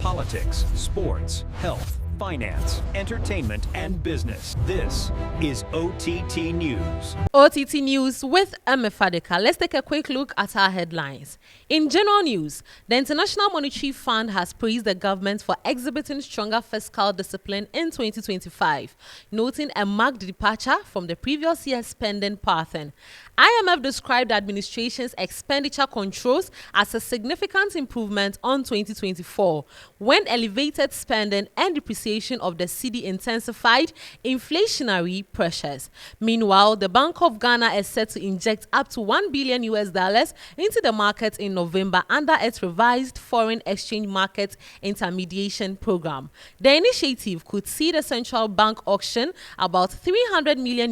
politics, sports, health, finance, entertainment, and business. This is OTT News. OTT News with Emma Fadeka. Let's take a quick look at our headlines. In general news, the International Monetary Fund has praised the government for exhibiting stronger fiscal discipline in 2025, noting a marked departure from the previous year's spending pattern. IMF described the administration's expenditure controls as a significant improvement on 2024, when elevated spending and depreciation of the cedi intensified inflationary pressures. Meanwhile, the Bank of Ghana is set to inject up to $1 billion into the market in November under its revised foreign exchange market intermediation program. The initiative could see the central bank auction about $300 million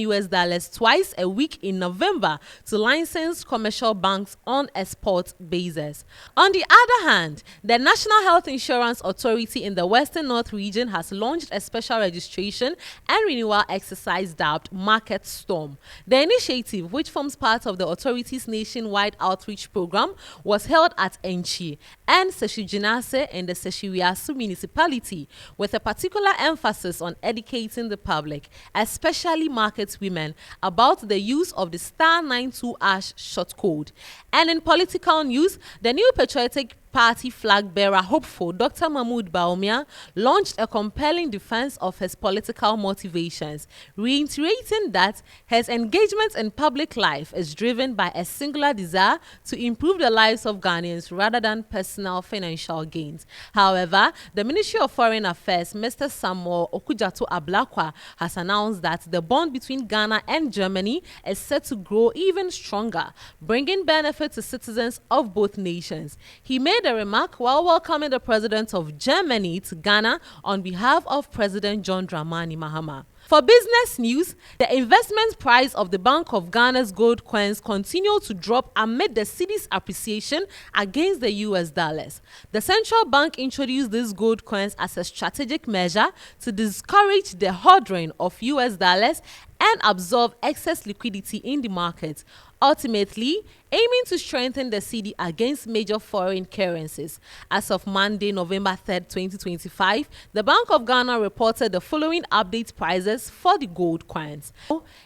twice a week in November to licensed commercial banks on a spot basis. On the other hand, the National Health Insurance Authority in the Western North region has launched a special registration and renewal exercise dubbed Market Storm. The initiative, which forms part of the authority's nationwide outreach program, was held at Enchi and Seshujinase in the Seshiwiasu municipality, with a particular emphasis on educating the public, especially market women, about the use of the star 92 ash short code. And in political news, the new patriotic party flag bearer hopeful Dr. Mahmoud Bawumia launched a compelling defense of his political motivations, reiterating that his engagement in public life is driven by a singular desire to improve the lives of Ghanaians rather than personal financial gains. However, the Ministry of Foreign Affairs, Mr. Samuel Okudzato Ablakwa, has announced that the bond between Ghana and Germany is set to grow even stronger, bringing benefit to citizens of both nations. He made a remark while welcoming the President of Germany to Ghana on behalf of President John Dramani Mahama. For business news, the investment price of the Bank of Ghana's gold coins continued to drop amid the cedi's appreciation against the US dollars. The central bank introduced these gold coins as a strategic measure to discourage the hoarding of US dollars and absorb excess liquidity in the market, ultimately aiming to strengthen the cedi against major foreign currencies. As of Monday, November 3rd, 2025, the Bank of Ghana reported the following update prices for the gold coins.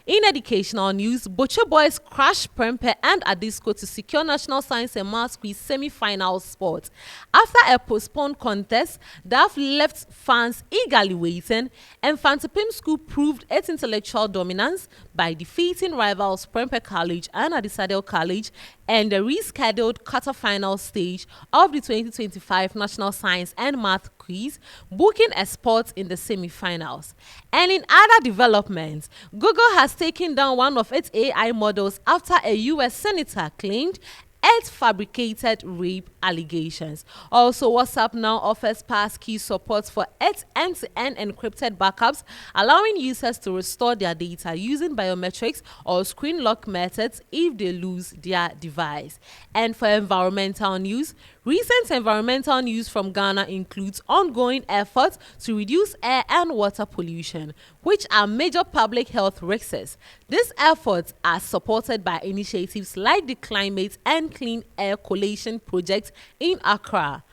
In educational news, Butcher Boys crashed Prempeh and Adisco to secure National Science and Maths Quiz semi-final spot. After a postponed contest, DAF left fans eagerly waiting, and Fantapim School proved its intellectual dominance by defeating rivals Prempeh College and Adisadel College and the rescheduled quarterfinal stage of the 2025 National Science and Math Quiz, booking a spot in the semi-finals. And in other developments, Google has taken down one of its AI models after a US senator claimed it fabricated rape allegations. Also, WhatsApp now offers passkey support for its end-to-end encrypted backups, allowing users to restore their data using biometrics or screen lock methods if they lose their device. And for environmental news, recent environmental news from Ghana includes ongoing efforts to reduce air and water pollution, which are major public health risks. These efforts are supported by initiatives like the Climate and Clean Air Coalition project in Accra,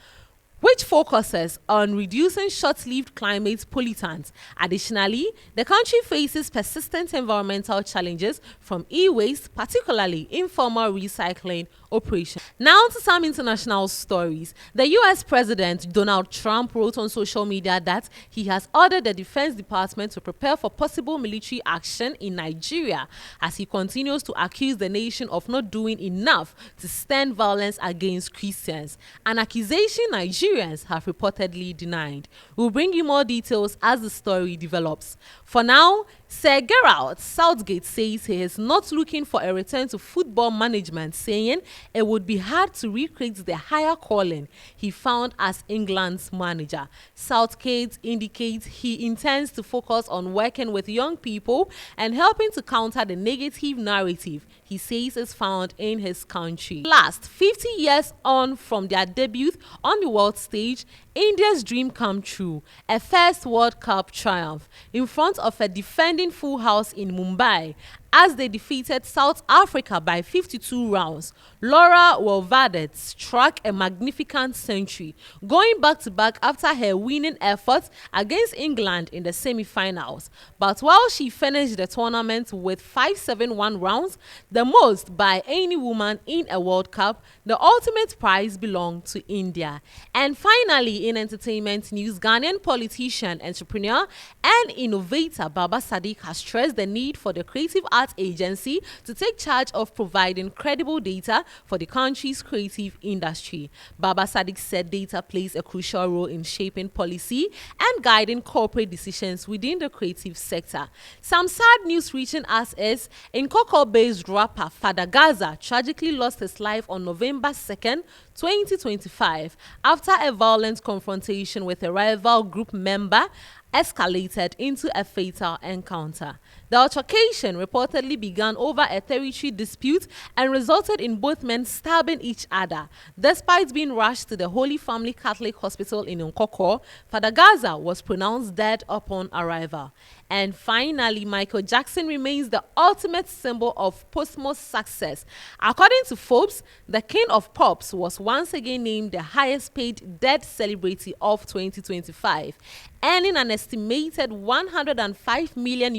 which focuses on reducing short-lived climate pollutants. Additionally, the country faces persistent environmental challenges from e-waste, particularly informal recycling operations. Now to some international stories. The US President Donald Trump wrote on social media that he has ordered the Defense Department to prepare for possible military action in Nigeria as he continues to accuse the nation of not doing enough to stem violence against Christians, an accusation Nigerians have reportedly denied. We'll bring you more details as the story develops. For now, Sir Gerald Southgate says he is not looking for a return to football management, saying it would be hard to recreate the higher calling he found as England's manager. Southgate indicates he intends to focus on working with young people and helping to counter the negative narrative he says is found in his country. Last 50 years on from their debut on the world stage, India's dream come true, a first World Cup triumph in front of a defending full house in Mumbai as they defeated South Africa by 52 rounds. Laura Wolvadet struck a magnificent century, going back-to-back after her winning effort against England in the semi-finals. But while she finished the tournament with 5-7-1 rounds, the most by any woman in a World Cup, the ultimate prize belonged to India. And finally, in entertainment news, Ghanaian politician, entrepreneur, and innovator Baba Sadiq has stressed the need for the Creative Arts Agency to take charge of providing credible data for the country's creative industry. Baba Sadiq said data plays a crucial role in shaping policy and guiding corporate decisions within the creative sector. Some sad news reaching us is Nkoko-based rapper Fada Gaza tragically lost his life on November 2nd, 2025 after a violent confrontation with a rival group member escalated into a fatal encounter. The altercation reportedly began over a territory dispute and resulted in both men stabbing each other. Despite being rushed to the Holy Family Catholic Hospital in Nkoko, Fada Gaza was pronounced dead upon arrival. And finally, Michael Jackson remains the ultimate symbol of posthumous success. According to Forbes, the King of Pops was once again named the highest paid dead celebrity of 2025, earning an estimated $105 million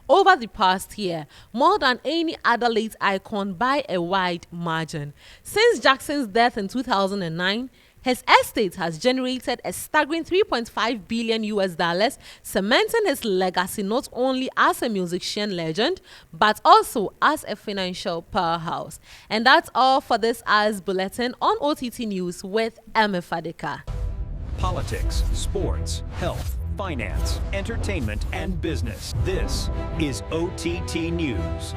over the past year, more than any other late icon by a wide margin. Since Jackson's death in 2009, his estate has generated a staggering $3.5 billion, cementing his legacy not only as a musician legend, but also as a financial powerhouse. And that's all for this hour's bulletin on OTT News with Emi Fadika. Politics, sports, health, finance, entertainment, and business. This is OTT News.